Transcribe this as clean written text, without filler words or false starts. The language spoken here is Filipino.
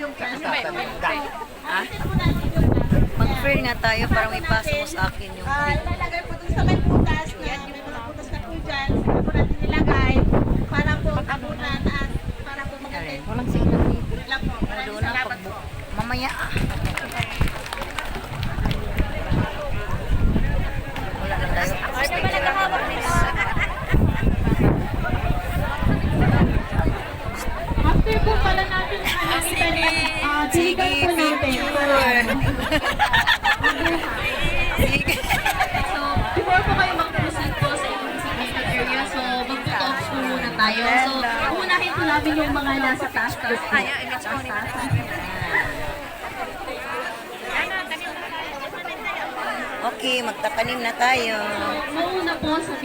yung present. Ha? Mag-fair nga tayo para may paso mo sa akin yung Ilalagay po dun sa may putas na may mga putas na po dyan. Saka po natin nilagay para po abunan at para po maganda. walang signal dito. Lang po. Doon na mamaya wala lang tayo. After po pala natin diligan po natin. Sige. So, before po kayo mag-proceed po sa inyong signature area, so mag-talks po muna tayo. So, unahin po namin yung mga nasa taas. Okay, magtatanim na tayo. Mauna po sa